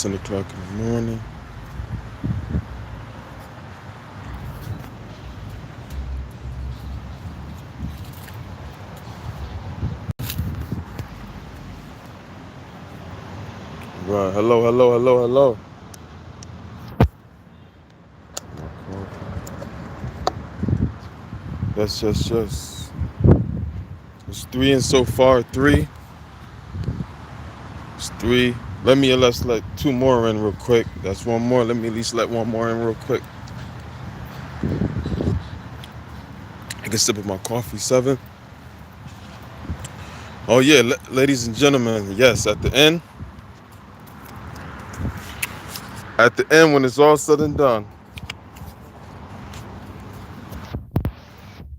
10 o'clock in the morning. Right. Hello, hello, hello, hello. Yes, yes, yes. It's three and so far. Three. It's three. Let's let two more in real quick. That's one more. Let me at least let one more in real quick. I can sip of my coffee. Seven. Oh yeah, ladies and gentlemen. Yes, at the end when it's all said and done.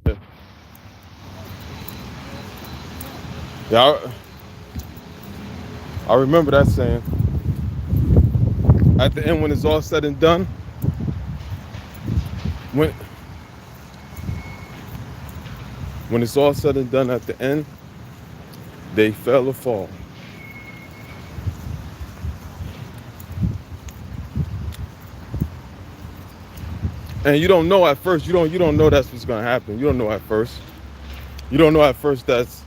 Yeah, yeah I remember that saying. At the end when it's all said and done, when when it's all said and done, at the end, they fell or fall. And you don't know at first. You don't know that's what's gonna happen. You don't know at first. You don't know at first that's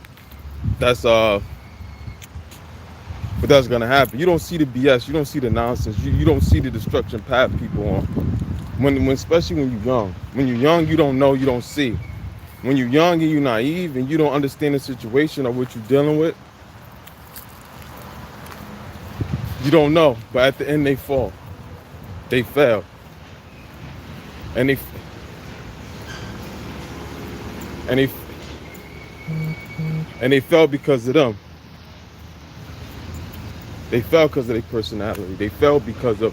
but that's gonna happen. You don't see the BS. You don't see the nonsense. You don't see the destruction path people on. When especially when you're young. When you're young, you don't know. You don't see. When you're young and you're naive and you don't understand the situation or what you're dealing with, you don't know. But at the end, they fall. They fell, and and they and they fell because of them. They fell because of their personality. They fell because of.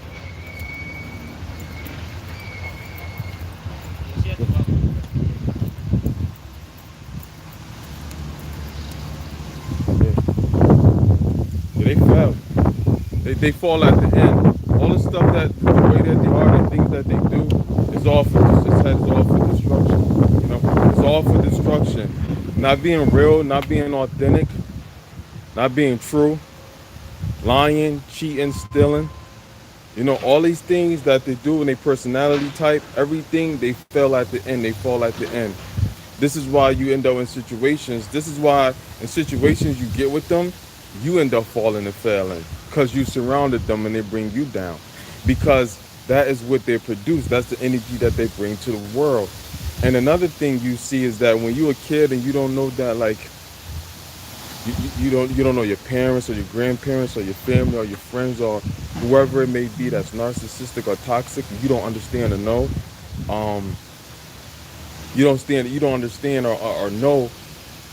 Yeah, they fell. They fall at the end. All the stuff the way that they are, the things that they do, is all for destruction. You know, it's all for destruction. Not being real, not being authentic, not being true, lying, cheating, stealing. You know, all these things that they do in their personality type, everything, they fell at the end. They fall at the end. This is why you end up in situations. This is why in situations you get with them, you end up falling and failing because you surrounded them and they bring you down. Because that is what they produce. That's the energy that they bring to the world. And another thing you see is that when you're a kid and you don't know that, like, you don't know your parents or your grandparents or your family or your friends or whoever it may be that's narcissistic or toxic, you don't understand or know. You don't understand or know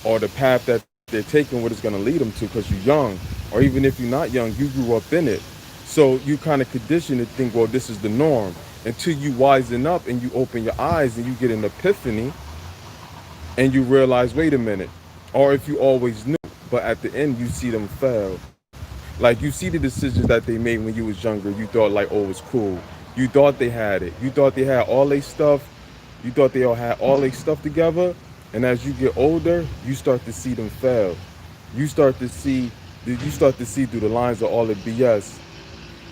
or the path that they're taking, what it's going to lead them to, because you're young. Or even if you're not young, you grew up in it. So you kind of conditioned to think, well, this is the norm. Until you wisen up and you open your eyes and you get an epiphany and you realize, wait a minute. Or if you always knew, but at the end you see them fail. Like, you see the decisions that they made when you was younger. You thought, like, oh, it's cool. You thought they had it. You thought they had all their stuff. You thought they all had all their stuff together. And as you get older, you start to see them fail. You start to see through the lines of all the BS.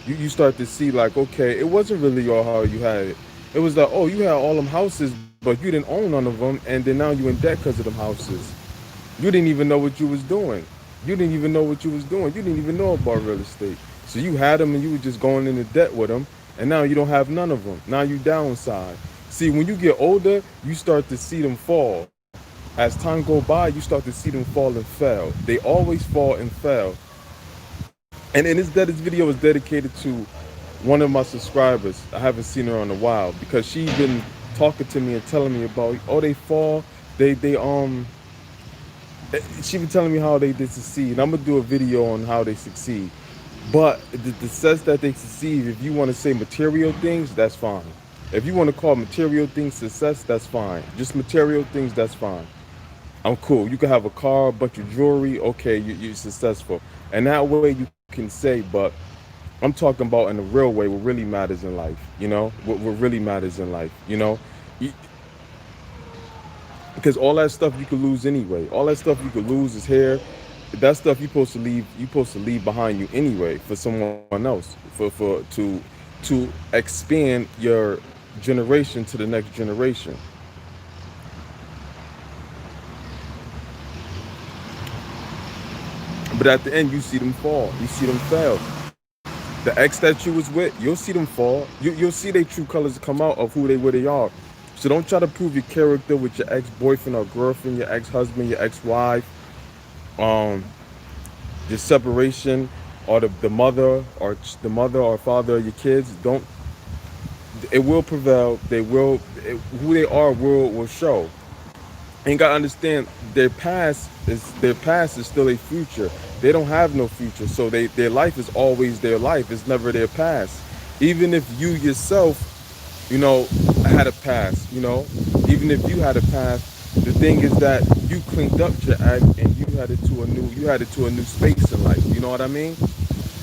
You start to see, like, okay, it wasn't really all how you had it. It was like, oh, you had all them houses, but you didn't own none of them, and then now you in debt because of them houses. You didn't even know what you was doing. You didn't even know what you was doing. You didn't even know about real estate. So you had them and you were just going into debt with them, and now you don't have none of them. Now you downside. See, when you get older, you start to see them fall. As time go by, you start to see them fall and fail. They always fall and fail. And this video is dedicated to one of my subscribers. I haven't seen her in a while because she's been talking to me and telling me about, oh, they fall. She been telling me how they did succeed. I'm gonna do a video on how they succeed. But the sense that they succeed, if you want to say material things, that's fine. If you want to call material things success, that's fine. Just material things, that's fine. I'm cool. You can have a car, a bunch of jewelry, okay, you're successful. And that way you can say, but I'm talking about in the real way, what really matters in life, you know? What really matters in life, you know? Because all that stuff you could lose anyway. All that stuff you could lose is hair, that stuff you supposed to leave behind you anyway for someone else, to expand your generation to the next generation. But at the end, you see them fall, you see them fail. The ex that you was with, you'll see them fall. You'll see their true colors come out of who they really are. So don't try to prove your character with your ex-boyfriend or girlfriend, your ex-husband, your ex-wife, um, your separation, or the mother or father of your kids. Don't. It will prevail. Who they are will show. And you gotta understand their past is still a future. They don't have no future, so their life is always their life. It's never their past. Even if you yourself, had a past, even if you had a past, the thing is that you cleaned up your act and you had it to a new space in life. You know what I mean?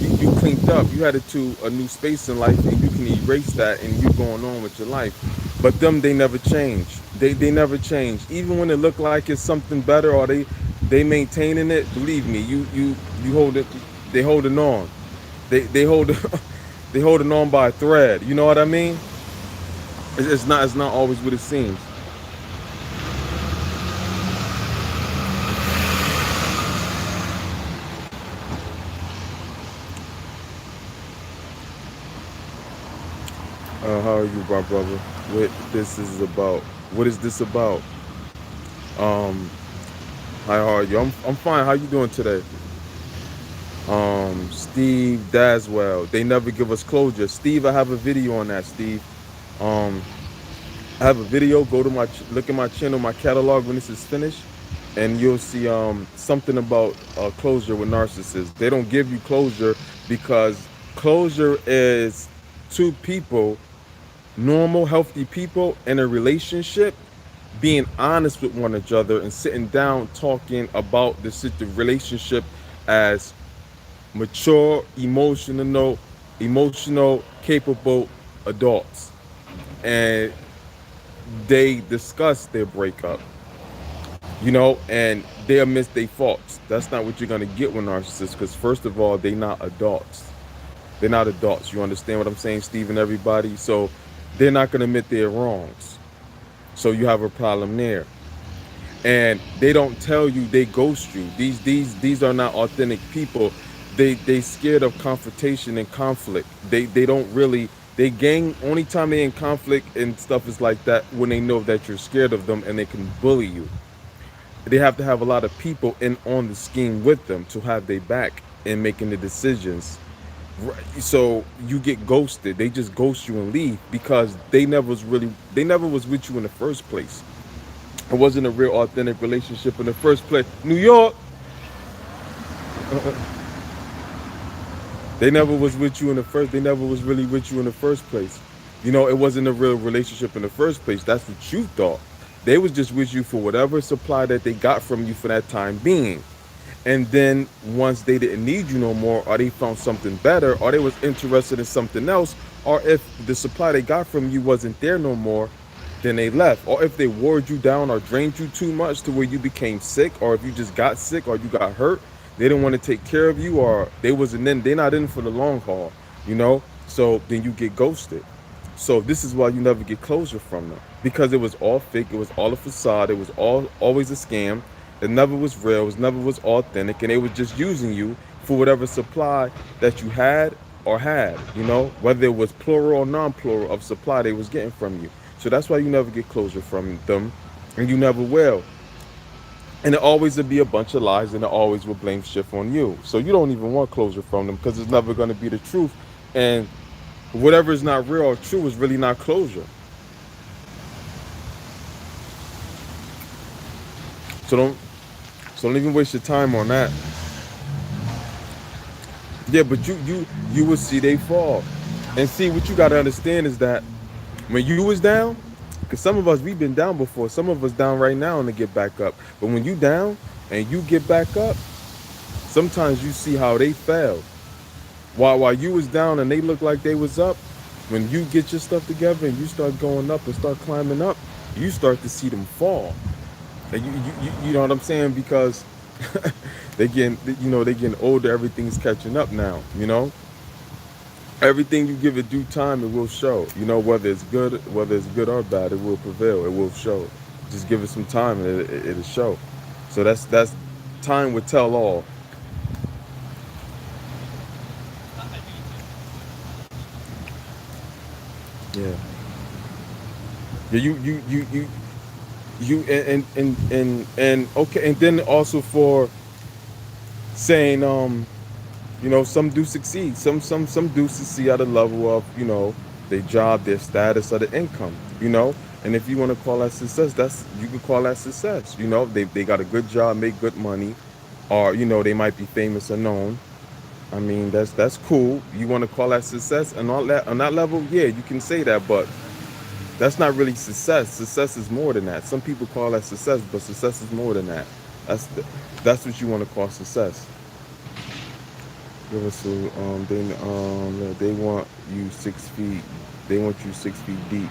You cleaned up, you had it to a new space in life, and you can erase that and you going on with your life. But them, they never change. They never change. Even when it look like it's something better, or they maintaining it. Believe me, you hold it. They holding on. They hold they holding on by a thread. You know what I mean? It's not always what it seems. How are you, my brother? What is this about? Um, how are you? I'm fine. How you doing today? Steve Daswell. They never give us closure. Steve, I have a video on that. Steve, um, I have a video. Go to look at my channel, my catalog when this is finished, and you'll see something about closure with narcissists. They don't give you closure because closure is two people, normal, healthy people in a relationship, being honest with one another and sitting down talking about the relationship as mature, emotional, capable adults, and they discuss their breakup, and they admit their faults. That's not what you're gonna get with narcissists, because first of all, they not adults. They're not adults. You understand what I'm saying, Steve and everybody? So they're not gonna admit their wrongs. So you have a problem there. And they don't tell you, they ghost you. These are not authentic people. They scared of confrontation and conflict. They don't really, they gang only time they in conflict and stuff is like that when they know that you're scared of them and they can bully you. They have to have a lot of people in on the scheme with them to have their back in making the decisions. Right. So you get ghosted. They just ghost you and leave because they never was with you in the first place. It wasn't a real authentic relationship in the first place. New York, they never was with you in the first. They never was really with you in the first place. It wasn't a real relationship in the first place. That's what you thought. They was just with you for whatever supply that they got from you for that time being. And then once they didn't need you no more, or they found something better, or they was interested in something else, or if the supply they got from you wasn't there no more, then they left. Or if they wore you down or drained you too much to where you became sick, or if you just got sick or you got hurt, they didn't want to take care of you, or they're not in for the long haul. So then you get ghosted. So this is why you never get closure from them, because it was all fake. It was all a facade. It was always a scam. It never was real. It never was authentic, and they were just using you for whatever supply that you had or had. Whether it was plural or non-plural of supply they was getting from you. So that's why you never get closure from them, and you never will. And it always will be a bunch of lies, and it always will blame shift on you. So you don't even want closure from them because it's never going to be the truth, and whatever is not real or true is really not closure. So don't even waste your time on that. Yeah, but you will see they fall. And see, what you gotta understand is that when you was down, because some of us, we've been down before. Some of us down right now and to get back up. But when you down and you get back up, sometimes you see how they fell. While you was down and they look like they was up, when you get your stuff together and you start going up and start climbing up, you start to see them fall. And you know what I'm saying? Because They getting older. Everything's catching up now. Everything you give it due time, it will show. Whether it's good or bad, it will prevail. It will show. Just give it some time, and it'll show. So that's time would tell all. Yeah. Yeah. You and okay, and then also for saying some do succeed. Some do succeed at a level of their job, their status, or their income. And if you want to call that success, that's you can call that success. They got a good job, make good money, or they might be famous or known. I mean, that's cool. You want to call that success and all that on that level, yeah, you can say that, but that's not really success. Success is more than that. Some people call that success, but success is more than that. That's the, that's what you want to call success. Give us a they want you 6 feet. They want you 6 feet deep.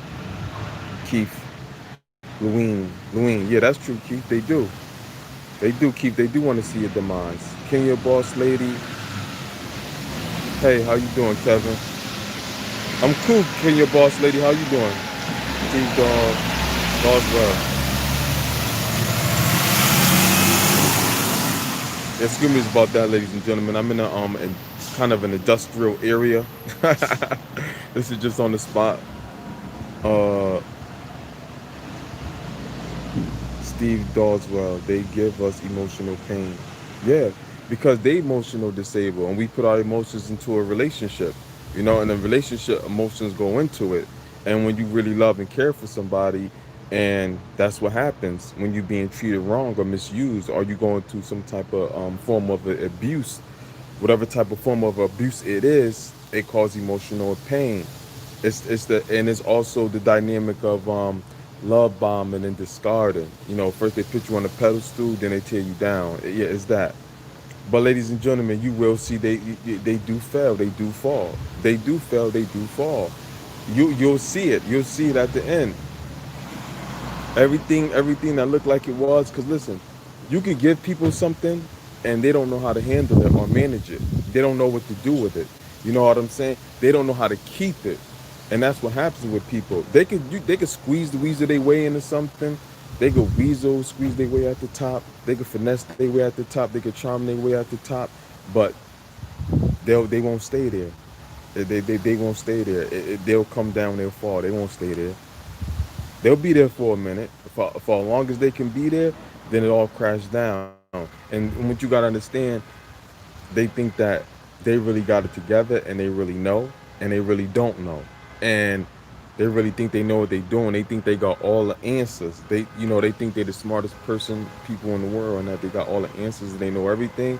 Keith, Louine. Yeah, that's true, Keith. They do. They do, Keith. They do want to see your demise. Kenya boss lady. Hey, how you doing, Kevin? I'm cool, Kenya boss lady. How you doing? Steve Dog, Doswell. Excuse me about that, ladies and gentlemen. I'm in in kind of an industrial area. This is just on the spot. Uh, Steve Doswell. They give us emotional pain. Yeah, because they emotional disabled, and we put our emotions into a relationship. In a relationship, emotions go into it, and when you really love and care for somebody, and that's what happens when you're being treated wrong or misused, or you going through some type of form of abuse, whatever type of form of abuse it is, it causes emotional pain. It's also the dynamic of love bombing and discarding. First they put you on a pedestal, then they tear you down. Yeah, it's that. But ladies and gentlemen, you will see they do fail, they do fall, they do fail, they do fall. You'll see it. You'll see it at the end. Everything that looked like it was. Because listen, you could give people something and they don't know how to handle it or manage it. They don't know what to do with it. You know what I'm saying? They don't know how to keep it, and that's what happens with people. They could squeeze the weasel their way into something. They could weasel, squeeze their way at the top. They could finesse their way at the top. They could charm their way at the top, but they won't stay there. They won't stay there. They'll come down. They'll fall. They won't stay there. They'll be there for a minute. For as long as they can be there, then it all crashes down. And what you gotta understand, they think that they really got it together, and they really know, and they really don't know, and they really think they know what they're doing. They think they got all the answers. They think they're the smartest people in the world, and that they got all the answers and they know everything.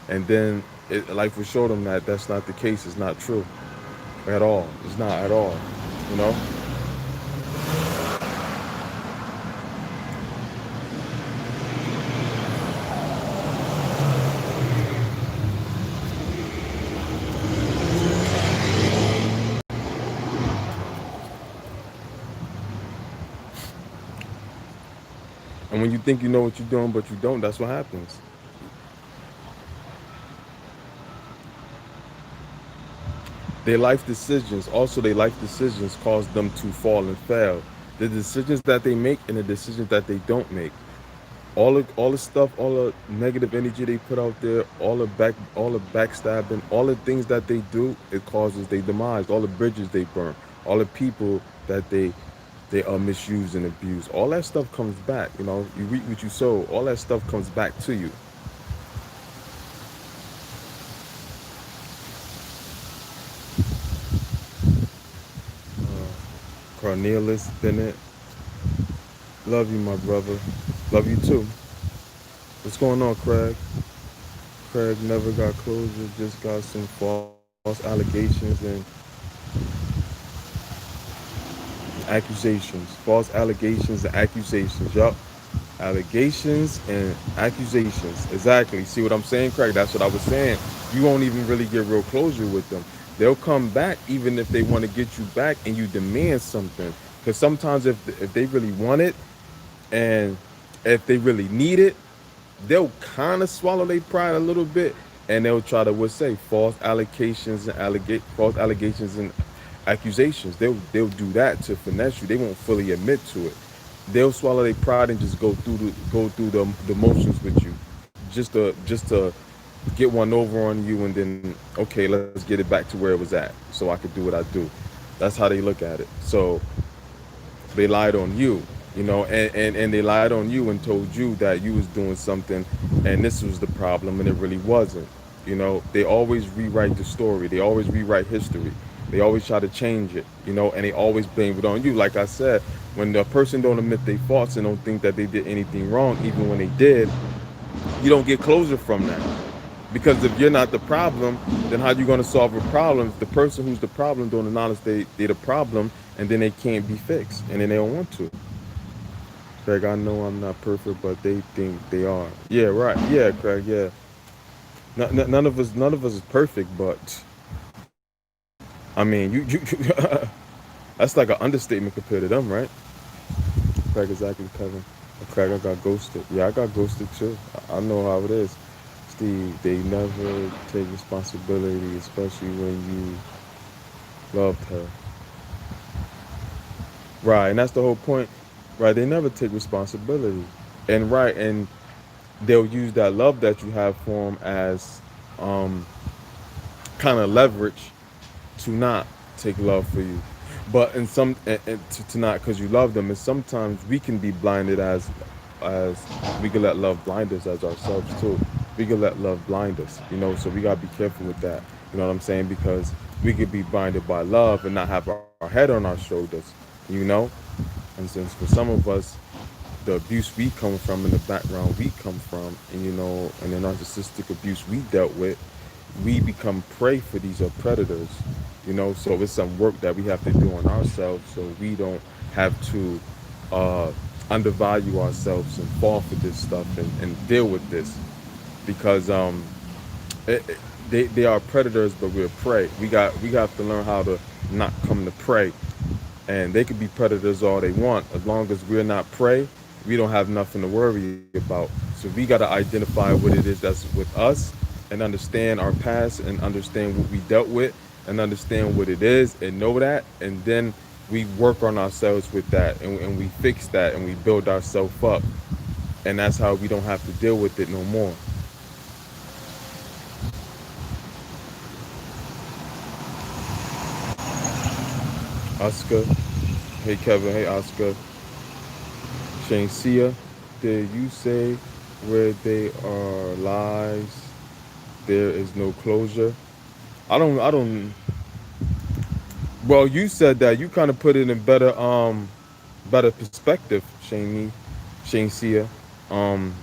And then life will show them that that's not the case. It's not true at all. It's not at all. You know. And when you think you know what you're doing, but you don't, that's what happens. Their life decisions cause them to fall and fail. The decisions that they make and the decisions that they don't make. All the stuff, all the negative energy they put out there, all the backstabbing, all the things that they do, it causes their demise. All the bridges they burn, all the people that they are misused and abused. All that stuff comes back. You reap what you sow. All that stuff comes back to you. Cornelius Bennett, love you, my brother. Love you too. What's going on, Craig? Craig never got closure, just got some false allegations and accusations. False allegations and accusations. Yup. Allegations and accusations. Exactly. See what I'm saying, Craig? That's what I was saying. You won't even really get real closure with them. They'll come back even if they want to get you back and you demand something. Because sometimes if they really want it and if they really need it, they'll kind of swallow their pride a little bit, and they'll try to what say false allegations and accusations. They'll do that to finesse you. They won't fully admit to it. They'll swallow their pride and just go through the motions with you, just to get one over on you, and then okay, let's get it back to where it was at, so I could do what I do. That's how they look at it. So they lied on you, and they lied on you and told you that you was doing something, and this was the problem, and it really wasn't. They always rewrite the story. They always rewrite history. They always try to change it, and they always blame it on you. Like I said, when the person don't admit their faults and don't think that they did anything wrong, even when they did, you don't get closure from that. Because if you're not the problem, then how you going to solve a problem? The person who's the problem don't acknowledge they're the problem, and then they can't be fixed, and then they don't want to. Craig, I know I'm not perfect, but they think they are. Yeah, right. Yeah, Craig. Yeah. None of us is perfect, but I mean, that's like an understatement compared to them, right? Craig, exactly, Kevin. Craig, I got ghosted. Yeah, I got ghosted too. I know how it is. Steve, they never take responsibility, especially when you loved her. Right, and that's the whole point. Right, they never take responsibility. And right, and they'll use that love that you have for them as um, kind of leverage to not take love for you. But in some, to not because you love them, and sometimes we can be blinded as we can let love blind us as ourselves too. We can let love blind us, so we gotta be careful with that. You know what I'm saying? Because we could be blinded by love and not have our head on our shoulders, you know? And since for some of us, the abuse we come from and the background we come from, and the narcissistic abuse we dealt with, we become prey for these predators, so it's some work that we have to do on ourselves so we don't have to uh, undervalue ourselves and fall for this stuff and deal with this because they are predators, but we're prey. We got to learn how to not come to prey, and they could be predators all they want. As long as we're not prey, we don't have nothing to worry about. So we got to identify what it is that's with us, and understand our past, and understand what we dealt with, and understand what it is, and know that, and then we work on ourselves with that, and we fix that, and we build ourselves up, and that's how we don't have to deal with it no more. Oscar, hey Kevin, hey Oscar, Shane Sia, did you say where they are lies, there is no closure? I don't. Well, you said that you kind of put it in better perspective, Shane Sia.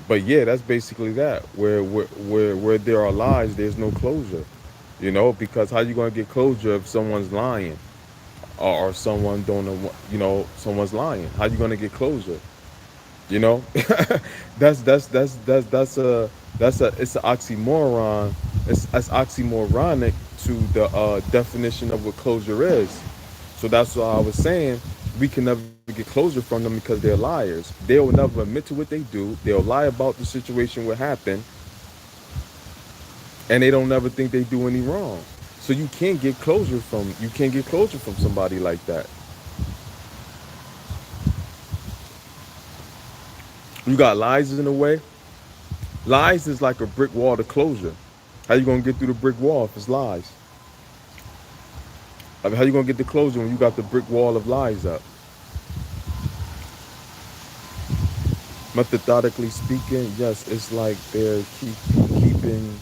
But yeah, that's basically that. Where there are lies, there's no closure. Because how you gonna get closure if someone's lying, or someone don't know, someone's lying? How you gonna get closure? You know, that's a it's an oxymoron. That's oxymoronic to the definition of what closure is. So that's why I was saying we can never get closure from them because they're liars. They'll never admit to what they do. They'll lie about the situation what happened, and they don't never think they do any wrong. So you can't get closure from somebody like that. You got lies in the way. Lies is like a brick wall to closure. How you gonna get through the brick wall if it's lies? I mean, how you gonna get the closure when you got the brick wall of lies up? Methodically speaking, yes, it's like keeping,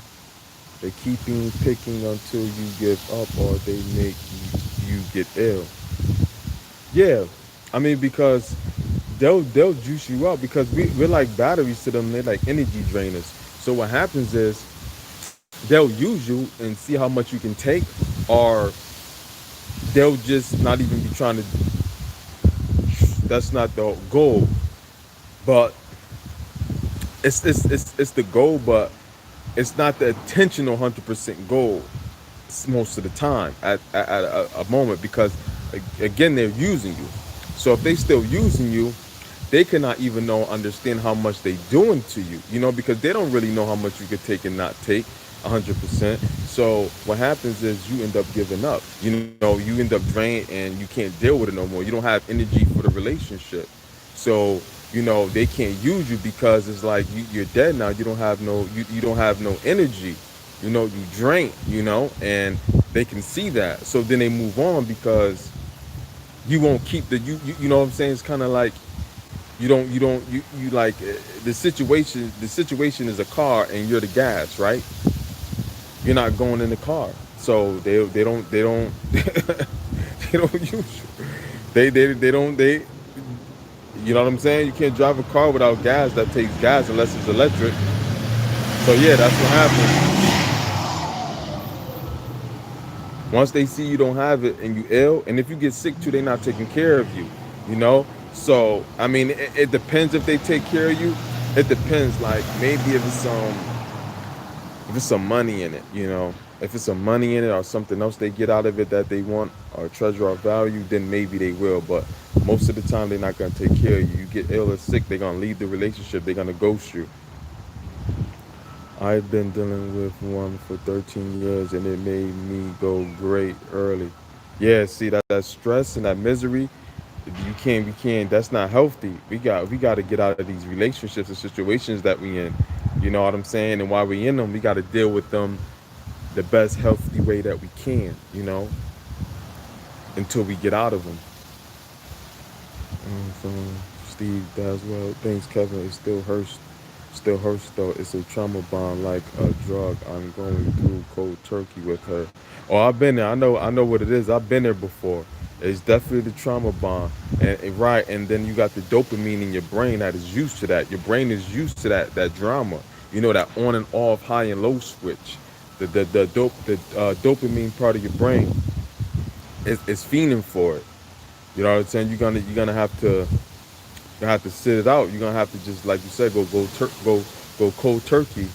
they're keeping picking until you give up, or they make you get ill. Yeah, I mean because they'll juice you up because we're like batteries to them. They're like energy drainers. So what happens is they'll use you and see how much you can take, or they'll just not even be trying to. That's not the goal, but it's the goal, but it's not the intentional 100% goal most of the time at a moment because again they're using you. So if they still using you, they cannot even know understand how much they doing to you, because they don't really know how much you could take and not take 100%. So what happens is you end up giving up. You end up drained and you can't deal with it no more. You don't have energy for the relationship. So they can't use you because it's like you're dead now. You don't have no energy. You drain. And they can see that. So then they move on because you won't keep you know what I'm saying. It's kind of like you like the situation is a car and you're the gas, right? You're not going in the car, so they don't they don't use you. They don't they you know what I'm saying. You can't drive a car without gas. That takes gas unless it's electric. So yeah, that's what happens. Once they see you don't have it and you ill, and if you get sick too, they not taking care of you. You know. So I mean, it depends if they take care of you. It depends. Like maybe if it's some money in it, if it's some money in it or something else they get out of it that they want or treasure or value, then maybe they will. But most of the time, they're not gonna take care of you. You get ill or sick, they're gonna leave the relationship. They're gonna ghost you. I've been dealing with one for 13 years and it made me go great early. Yeah, see that stress and that misery, we can't that's not healthy. We got to get out of these relationships and situations that we in. You know what I'm saying? And while we in them, we got to deal with them the best healthy way that we can, until we get out of them. From Steve Daswell. Thanks, Kevin. It still hurts though. It's a trauma bond like a drug. I'm going through cold turkey with her. Oh, I've been there. I know what it is. I've been there before. It's definitely the trauma bond. Right, and then you got the dopamine in your brain that is used to that. Your brain is used to that drama. That on and off, high and low switch. The dopamine part of your brain is fiending for it. You know what I'm saying? You're gonna have to sit it out. You're gonna have to just, like you said, go cold turkey.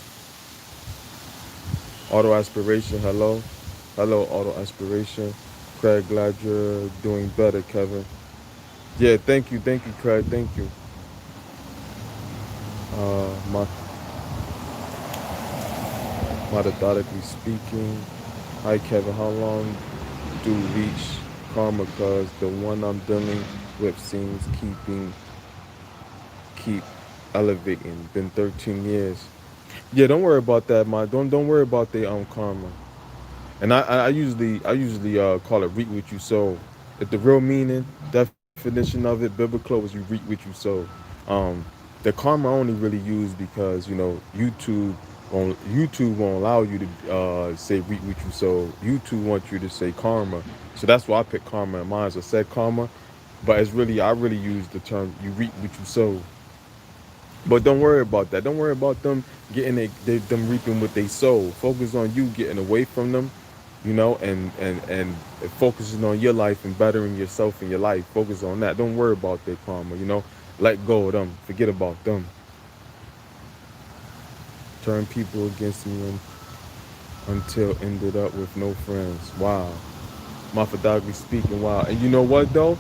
Auto aspiration. Hello. Auto aspiration. Craig, glad you're doing better, Kevin. Yeah, thank you, Craig, thank you. My methodically speaking. Hi, Kevin. How long do reach karma? Cause the one I'm dealing with seems keep elevating. Been 13 years. Yeah, don't worry about that, man. Don't worry about the karma. And I usually call it reap what you sow. If the real meaning definition of it, biblical, is you reap what you sow. Um, the karma only really used because YouTube won't allow you to say reap what you sow. YouTube wants you to say karma. So that's why I picked karma in mine. So I said karma, but I really use the term you reap what you sow. But don't worry about that. Don't worry about them getting them reaping what they sow. Focus on you getting away from them, and focusing on your life and bettering yourself in your life. Focus on that. Don't worry about their karma. Let go of them. Forget about them. Turn people against me until ended up with no friends. Wow. Methodically speaking, wow. And you know what though?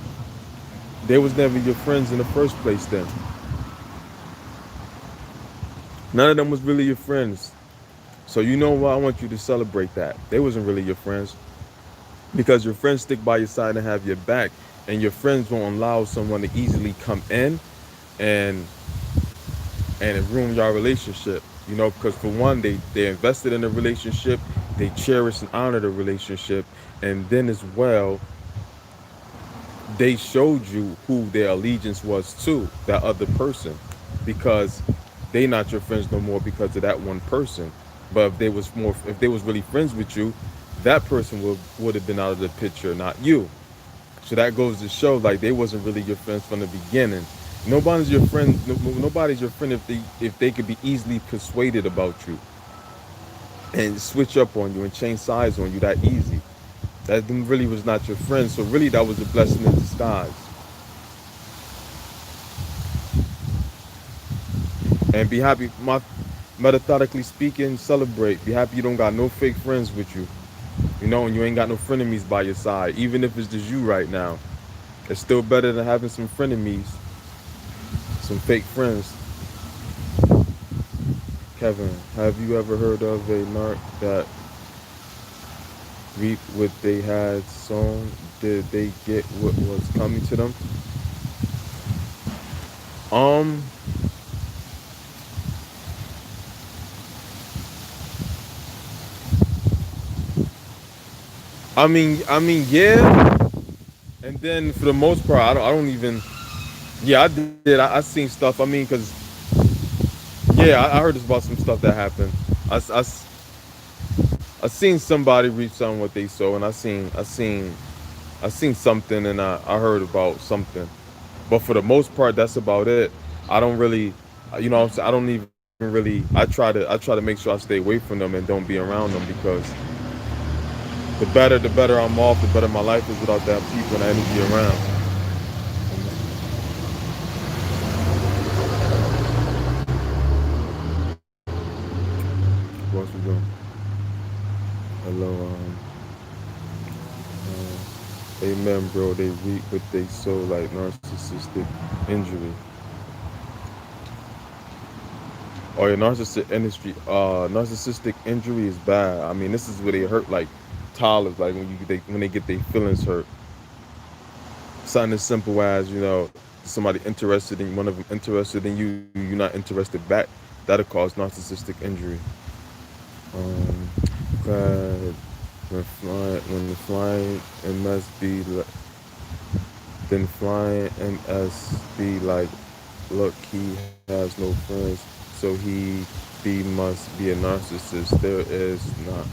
They was never your friends in the first place then. None of them was really your friends. So you know what? I want you to celebrate that. They wasn't really your friends. Because your friends stick by your side and have your back. And your friends won't allow someone to easily come in and it ruin your relationship. Because for one, they invested in the relationship, they cherish and honor the relationship, and then as well, they showed you who their allegiance was to that other person, because they not your friends no more because of that one person. But if they was really friends with you, that person would have been out of the picture, not you. So that goes to show, like, they wasn't really your friends from the beginning. Nobody's your friend. Nobody's your friend if they could be easily persuaded about you and switch up on you and change sides on you that easy. That them really was not your friend. So really, that was a blessing in disguise. And be happy. Methodically speaking, celebrate. Be happy you don't got no fake friends with you. And you ain't got no frenemies by your side. Even if it's just you right now, it's still better than having some frenemies. some fake friends. Kevin, have you ever heard of a narc that reaped what they had sown? Did they get what was coming to them? Um, yeah. And then for the most part, I don't even. Yeah, I did. I seen stuff. I mean, cause yeah, I heard about some stuff that happened. I, s- I, s- I seen somebody reach on what they saw, and I seen something, and I heard about something. But for the most part, that's about it. I don't really, you know, what I'm saying, I don't even really. I try to make sure I stay away from them and don't be around them because the better I'm off, the better my life is without that people and that energy around. What's we doing? Hello, amen, bro. They reap what they sow, like narcissistic injury. Oh, yeah, narcissistic injury is bad. I mean, this is where they hurt like toddlers, like when they get their feelings hurt. Something as simple as somebody interested in one of them interested in you, you're not interested back. That'll cause narcissistic injury. Um, Cried when the flying MS be then flying MS be like, look, he has no friends, so he be must be a narcissist. There is not.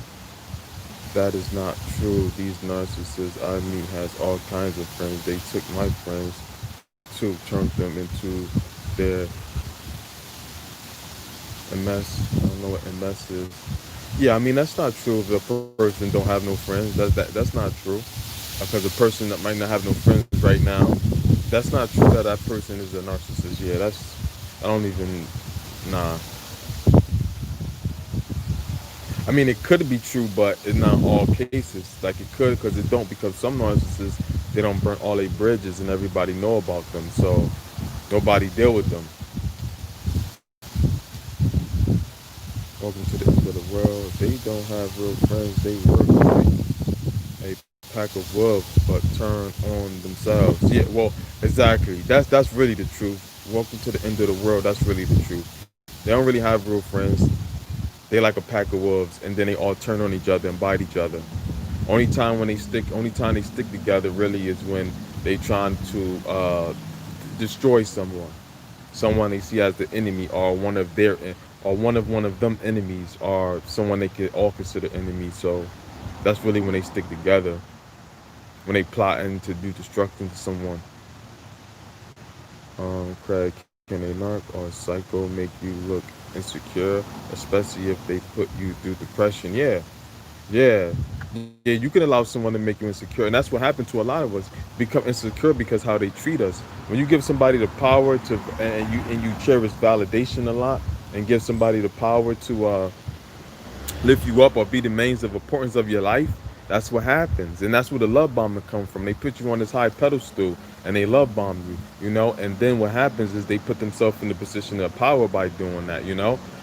That is not true. These narcissists I meet has all kinds of friends. They took my friends too, turned them into their MS. I don't know what MS is. Yeah, I mean that's not true. If a person don't have no friends, that's not true. Because a person that might not have no friends right now, that's not true that that person is a narcissist. Yeah, that's I don't even nah. I mean it could be true, but in not all cases. Like it could, because it don't. Because some narcissists they don't burn all their bridges and everybody know about them, so nobody deal with them. Welcome to the end of the world. They don't have real friends. They work like a pack of wolves, but turn on themselves. Yeah, well, exactly. That's really the truth. Welcome to the end of the world. That's really the truth. They don't really have real friends. They like a pack of wolves, and then they all turn on each other and bite each other. Only time they stick together really is when they trying to destroy someone they see as the enemy, or one of them enemies, or someone they could all consider enemies. So that's really when they stick together, when they plotting to do destruction to someone. Craig, can a narc or psycho make you look insecure, especially if they put you through depression? Yeah, yeah. You can allow someone to make you insecure, and that's what happened to a lot of us. Become insecure because how they treat us. When you give somebody the power to, and you cherish validation a lot, and give somebody the power to lift you up or be the mains of importance of your life, that's what happens. And that's where the love bombing come from. They put you on this high pedestal and they love bomb you, and then what happens is they put themselves in the position of power by doing that,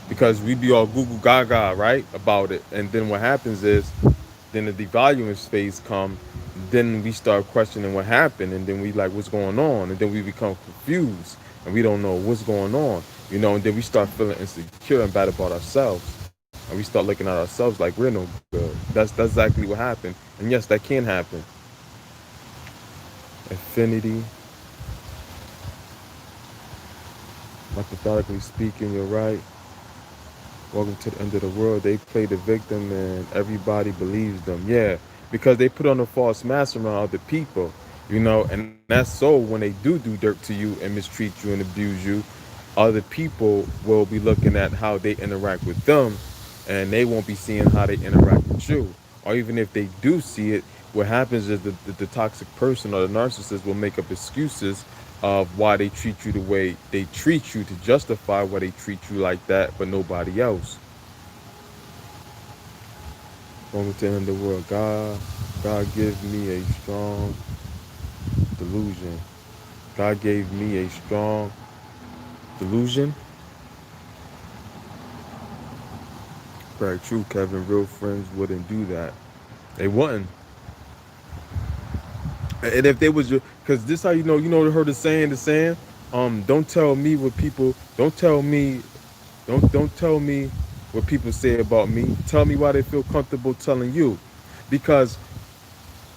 because we be all Google Gaga, right, about it. And then what happens is then the devaluing phase come, then we start questioning what happened, and then we like what's going on, and then we become confused and we don't know what's going on, and then we start feeling insecure and bad about ourselves, and we start looking at ourselves like we're no good. That's exactly what happened. And yes, that can happen. Affinity, methodically speaking, you're right. Welcome to the end of the world. They play the victim and everybody believes them. Yeah, because they put on a false mask around other people, and that's so when they do dirt to you and mistreat you and abuse you, other people will be looking at how they interact with them, and they won't be seeing how they interact with you. Or even if they do see it, what happens is the toxic person or the narcissist will make up excuses of why they treat you the way they treat you to justify why they treat you like that, but nobody else. Welcome to the end of the world. God give me a strong delusion. God gave me a strong Delusion. Very true, Kevin. Real friends wouldn't do that. They wouldn't. And if they was your, because this how you know, heard the saying, don't tell me what people, don't tell me what people say about me. Tell me why they feel comfortable telling you, because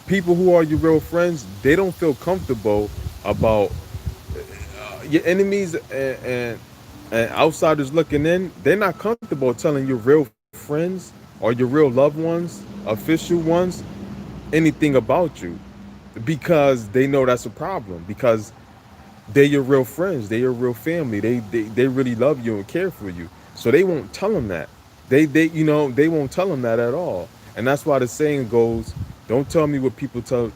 people who are your real friends, they don't feel comfortable about your enemies and outsiders looking in. They're not comfortable telling your real friends or your real loved ones, official ones, anything about you, because they know that's a problem. Because they're your real friends, they're your real family. They really love you and care for you. So they won't tell them that. They won't tell them that at all. And that's why the saying goes, don't tell me what people tell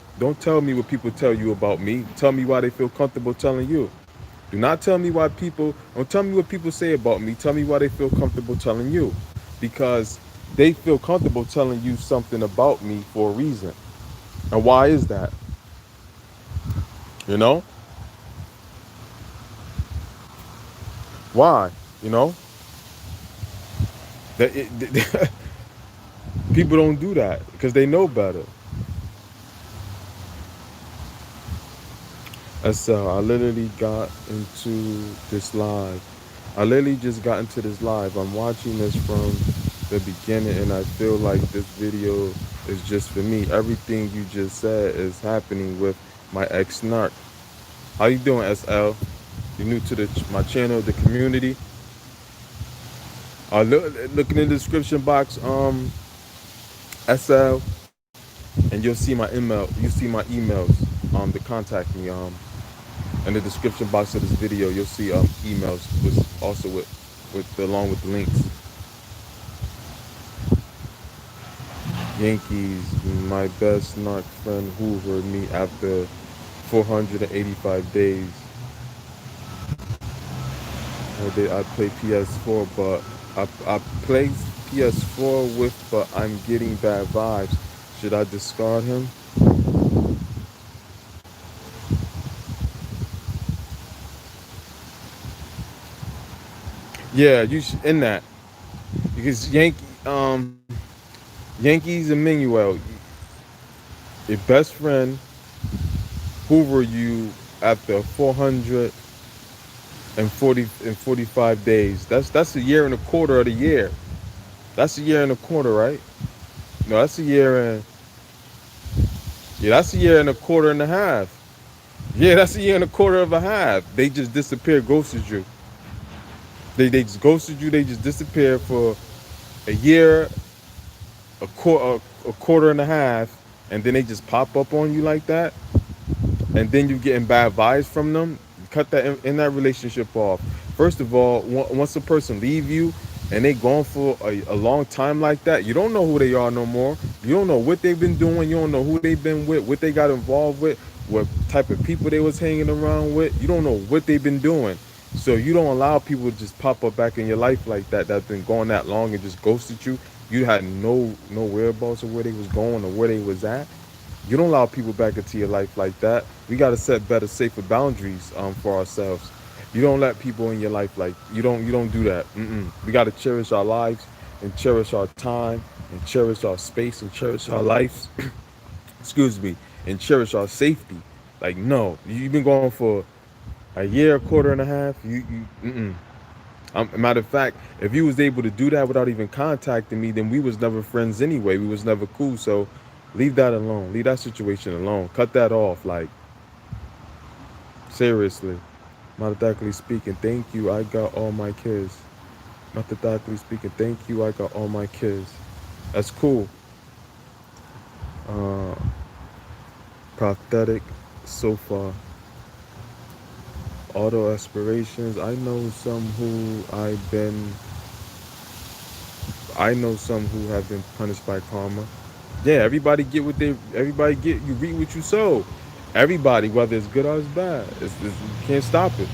you about me. Tell me why they feel comfortable telling you. Do not tell me why people don't tell me what people say about me. Tell me why they feel comfortable telling you. Because they feel comfortable telling you something about me for a reason. And why is that? You know? Why? You know? That people don't do that because they know better. I literally got into this live. I literally just got into this live. I'm watching this from the beginning and I feel like this video is just for me. Everything you just said is happening with my ex narc. How you doing, SL? You're new to my channel, the community. Look in the description box, SL, and you'll see my email. You see my emails, to contact me. In the description box of this video, you'll see emails with also with along with the links. Yankees, my best narc friend hoovered me after 485 days. I play PS4, but I play PS4 with, but I'm getting bad vibes. Should I discard him? Yeah, you should in that because Yankees Emmanuel, your best friend, hoover you after 445 days. That's a year and a quarter of the year. That's a year and a quarter, right? No, that's a year and that's a year and a quarter and a half. Yeah, that's a year and a quarter of a half. They just disappeared, ghosted you. They just ghosted you. They just disappeared for a year, a quarter and a half, and then they just pop up on you like that, and then you getting bad vibes from them. Cut that in that relationship off. First of all, once a person leave you and they gone for a long time like that, you don't know who they are no more. You don't know what they've been doing. You don't know who they've been with, what they got involved with, what type of people they was hanging around with. You don't know what they've been doing. So you don't allow people to just pop up back in your life like that, that's been going that long and just ghosted you. You had no whereabouts of where they was going or where they was at. You don't allow people back into your life like that. We got to set better, safer boundaries for ourselves. You don't let people in your life like you don't do that. We got to cherish our lives and cherish our time and cherish our space and cherish our lives. Excuse me, and cherish our safety. Like no, you've been going for a year, a quarter and a half. Matter of fact, if you was able to do that without even contacting me, then we was never friends anyway. We was never cool. So leave that alone. Leave that situation alone. Cut that off. Like seriously. Methodically speaking, thank you. I got all my kids. Methodically speaking, thank you. I got all my kids. That's cool. Uh, Prosthetic sofa. Auto aspirations. I know some who have been punished by karma. Yeah, everybody get, you reap what you sow. Everybody, whether it's good or it's bad, you can't stop it.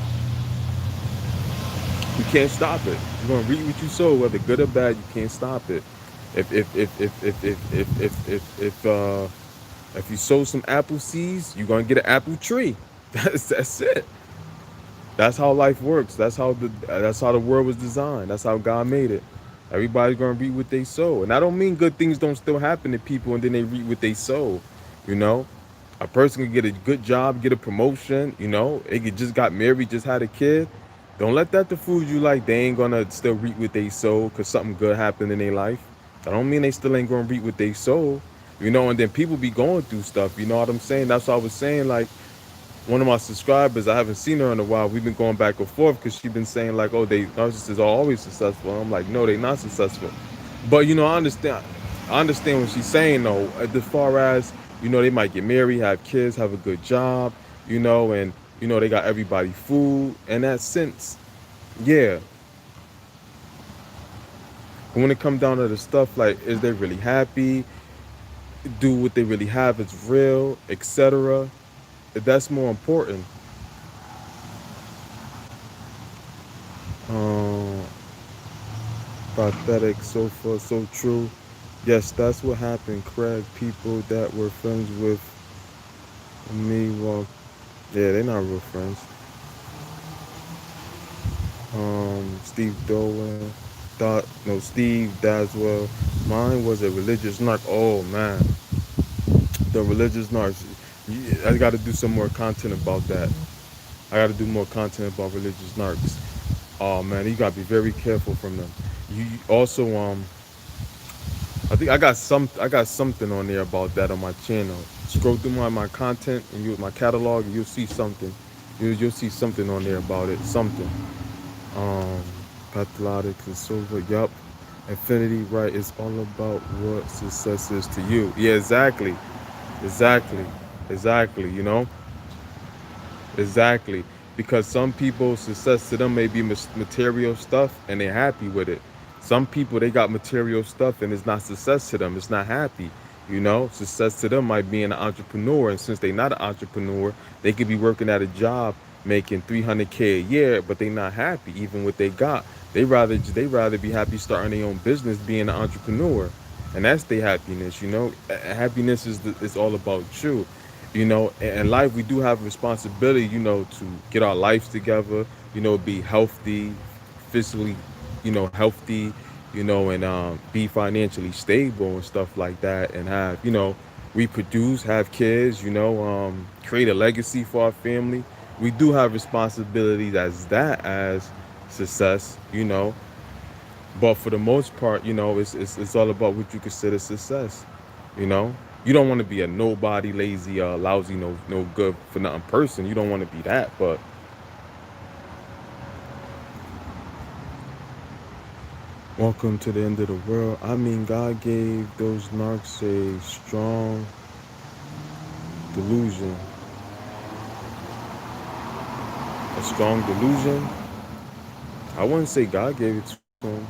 You can't stop it. You're gonna reap what you sow, whether good or bad. You can't stop it. If you sow some apple seeds, you're gonna get an apple tree. That's it. That's how life works. That's how the world was designed. That's how God made it. Everybody's gonna reap what they sow, and I don't mean good things don't still happen to people, and then they reap what they sow. You know, a person can get a good job, get a promotion. They could just got married, just had a kid. Don't let that fool you like they ain't gonna still reap what they sow because something good happened in their life. That don't mean they still ain't gonna reap what they sow. And then people be going through stuff. You know what I'm saying? That's what I was saying. Like one of my subscribers, I haven't seen her in a while. We've been going back and forth because she's been saying like, "Oh, they narcissists are always successful." I'm like, "No, they not successful." But I understand. I understand what she's saying though. As far as they might get married, have kids, have a good job, and they got everybody food. In that sense, yeah. But when it comes down to the stuff like, is they really happy? Do what they really have is real, etc. That's more important. Um, Pathetic, so far, so true. Yes, that's what happened, Craig. People that were friends with me, well, yeah, they're not real friends. Steve Dolan, no, Steve Daswell. Mine was a religious narc. Oh man, the religious narc. I got to do some more content about that. I got to do more content about religious narcs. Oh man, you got to be very careful from them. You also, I think I got something on there about that on my channel. Scroll through my content and my catalog, and you'll see something. You'll see something on there about it. Something. Um, Pathologic and silver. Yup. Infinity, right? It's all about what success is to you. Yeah, exactly. Exactly. Exactly. Exactly. Because some people, success to them may be material stuff and they're happy with it. Some people, they got material stuff and it's not success to them. It's not happy. Success to them might be an entrepreneur. And since they're not an entrepreneur, they could be working at a job making 300K a year, but they're not happy even what they got. They rather be happy starting their own business, being an entrepreneur. And that's their happiness. Happiness is all about you. In life we do have a responsibility, to get our lives together, be healthy, physically, healthy, and be financially stable and stuff like that, and have, reproduce, have kids, create a legacy for our family. We do have responsibilities as success. But for the most part, it's all about what you consider success. You know, you don't want to be a nobody, lazy, lousy, no good for nothing person. You don't want to be that. But welcome to the end of the world. I mean, God gave those narcs a strong delusion. A strong delusion. I wouldn't say God gave it to him.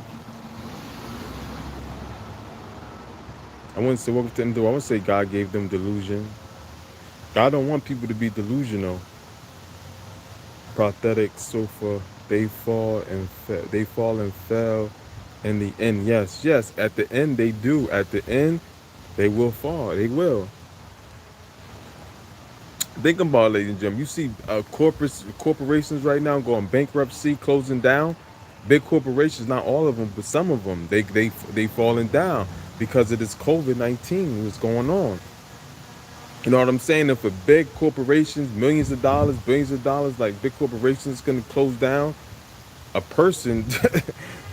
I wouldn't say what to do. I wouldn't say God gave them delusion. God don't want people to be delusional. Pathetic sofa. They fall and fell in the end. Yes, yes. At the end, they do. At the end, they will fall. They will. Think about it, ladies and gentlemen. You see corporations right now going bankruptcy, closing down. Big corporations, not all of them, but some of them, they falling down because of this COVID-19 that's going on. You know what I'm saying? If for big corporations, millions of dollars, billions of dollars, like big corporations, going to close down, a person,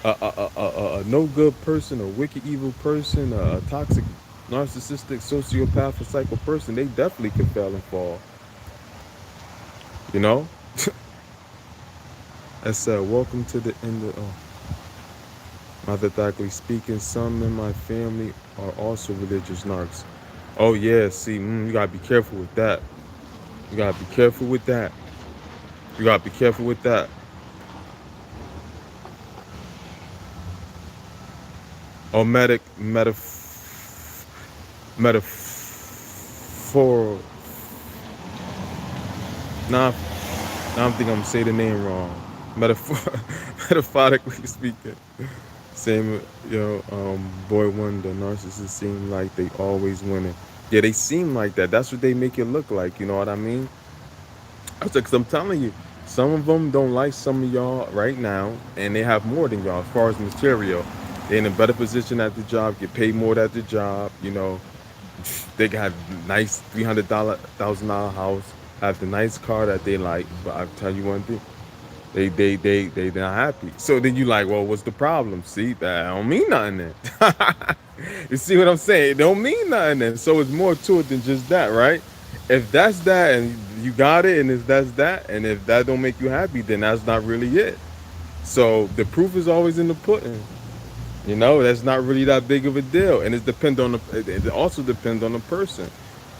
a no good person, a wicked evil person, a toxic, narcissistic, sociopath, or psycho person, they definitely can fail and fall. You know? I said, welcome to the end of. Oh. Hypothetically speaking, some in my family are also religious narcs. Oh yeah, see, you gotta be careful with that. You gotta be careful with that. You gotta be careful with that. Or metaphor. Nah, nah, I'm thinking I'm saying the name wrong. Metaphor, metaphorically speaking. Same, boy wonder, narcissists seem like they always winning. Yeah, they seem like that. That's what they make it look like. You know what I mean? I said, 'cause I'm telling you, Some of them don't like some of y'all right now, and they have more than y'all as far as material. They're in a better position at the job, get paid more at the job. They got nice $300,000 house, have the nice car that they like. But I tell you one thing, they not happy. So then you like, well, what's the problem? See, that don't mean nothing then. You see what I'm saying? It don't mean nothing then. So it's more to it than just that, right? If that's that and you got it, and if that's that, and if that don't make you happy, then that's not really it. So the proof is always in the pudding. That's not really that big of a deal, and it also depends on the person.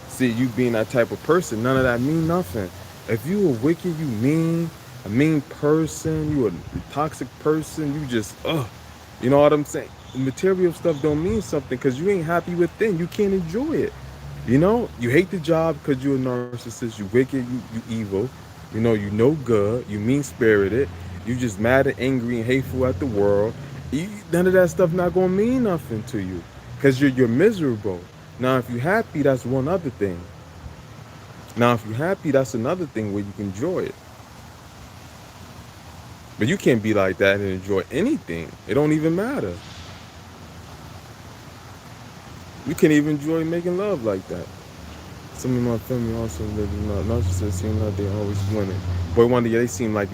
See, you being that type of person, none of that mean nothing. If you a wicked, a mean person, you a toxic person, you just you know what I'm saying? Material stuff don't mean something because you ain't happy within. You can't enjoy it. You hate the job because you're a narcissist. You wicked. You evil. You no good. You mean spirited. You just mad and angry and hateful at the world. None of that stuff not gonna mean nothing to you because you're miserable. Now, if you're happy, that's one other thing. Now, if you're happy, that's another thing where you can enjoy it. But you can't be like that and enjoy anything. It don't even matter. You can't even enjoy making love like that. Some of my family also live in narcissists seem like they always winning. Boy, one day they seem like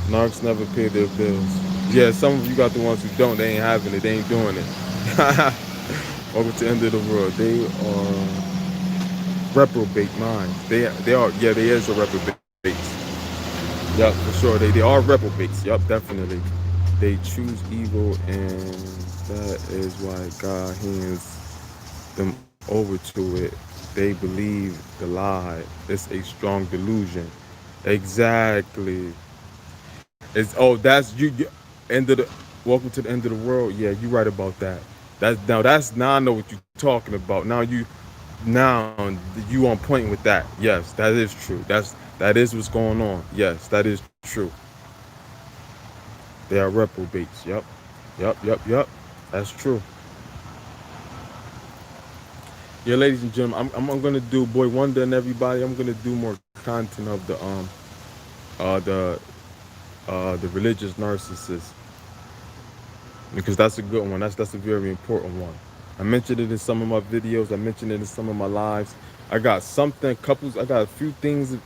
narcs never pay their bills. Yeah, some of you got the ones who don't. They ain't having it. They ain't doing it. Over to the end of the world. They are reprobate minds. They are. Yeah, they is a reprobate. Yep, for sure. They are reprobates. Yep, definitely. They choose evil, and that is why God hands them over to it. They believe the lie. It's a strong delusion. Exactly. That's you. End of the welcome to the end of the world. Yeah, you right about that. Now I know what you're talking about. Now you on point with that. Yes, that is true. That is what's going on. Yes, that is true. They are reprobates. Yep. Yep. That's true. Yeah, ladies and gentlemen, I'm gonna do Boy Wonder and everybody. I'm gonna do more content of uh the the religious narcissist because that's a good one. That's a very important one. I mentioned it in some of my videos. I mentioned it in some of my lives. I got I got a few things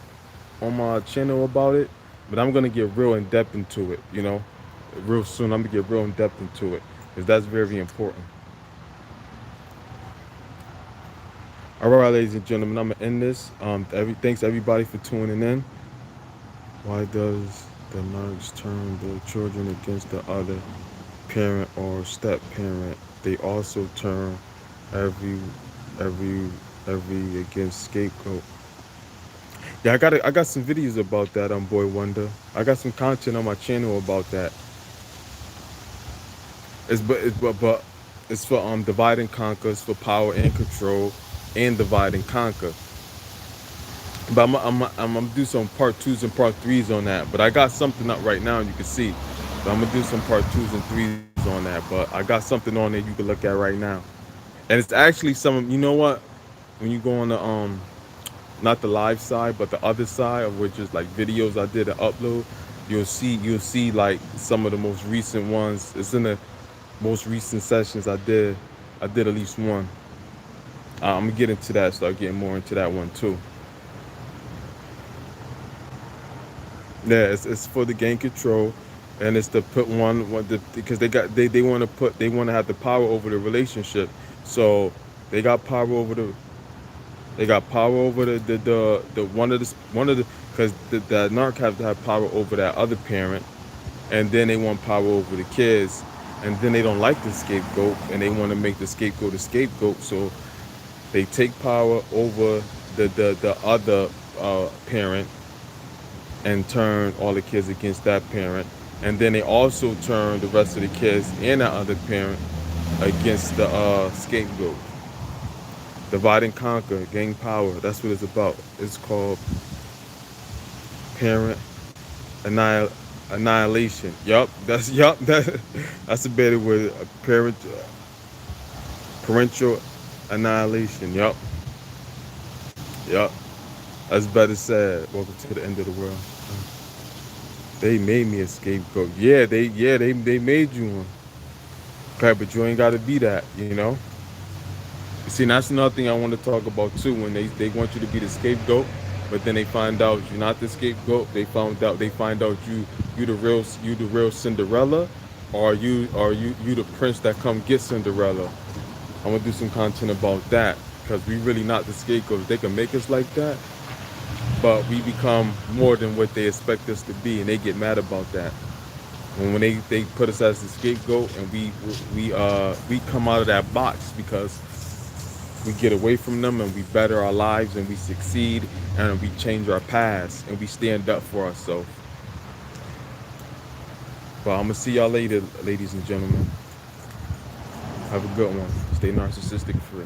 on my channel about it, but I'm gonna get real in depth into it. Real soon. I'm gonna get real in depth into it because that's very important. All right, ladies and gentlemen, I'm gonna end this. Thanks everybody for tuning in. Why does the narcs turn the children against the other parent or step parent? They also turn every every every against scapegoat. Yeah, I got some videos about that on Boy Wonder. I got some content on my channel about that. But it's for divide and conquer. It's for power and control, and divide and conquer. But I'm gonna do some part twos and part threes on that. But I got something up right now, and you can see. So I'm gonna do some part twos and threes on that. But I got something on there you can look at right now, and it's actually some. You know what? When you go on the not the live side, but the other side, of which is like videos I did to upload, you'll see like some of the most recent ones. It's in the most recent sessions I did. I did at least one. I'm gonna get into that. Start getting more into that one too. Yeah, it's for the gain control, and it's to put because they want to have the power over the relationship. So they got power over the one of the because the narc have to have power over that other parent, and then they want power over the kids, and then they don't like the scapegoat, and they want to make the scapegoat a scapegoat. So they take power over the other parent and turn all the kids against that parent. And then they also turn the rest of the kids and that other parent against the scapegoat. Divide and conquer, gain power. That's what it's about. It's called parent annihilation. That's a better word. Parental annihilation. Yup. That's better said. Welcome to the end of the world. They made me a scapegoat. They made you one. Okay, but you ain't gotta be that, you know? See, and that's another thing I want to talk about too. When they want you to be the scapegoat, but then they find out you're not the scapegoat. They find out you the real Cinderella, or you the prince that come get Cinderella. I'm gonna do some content about that because we really not the scapegoats. They can make us like that, but we become more than what they expect us to be, and they get mad about that. And when they put us as the scapegoat, and we come out of that box because we get away from them and we better our lives and we succeed and we change our past and we stand up for ourselves. But I'm gonna see y'all later, ladies and gentlemen. Have a good one. Stay narcissistic free.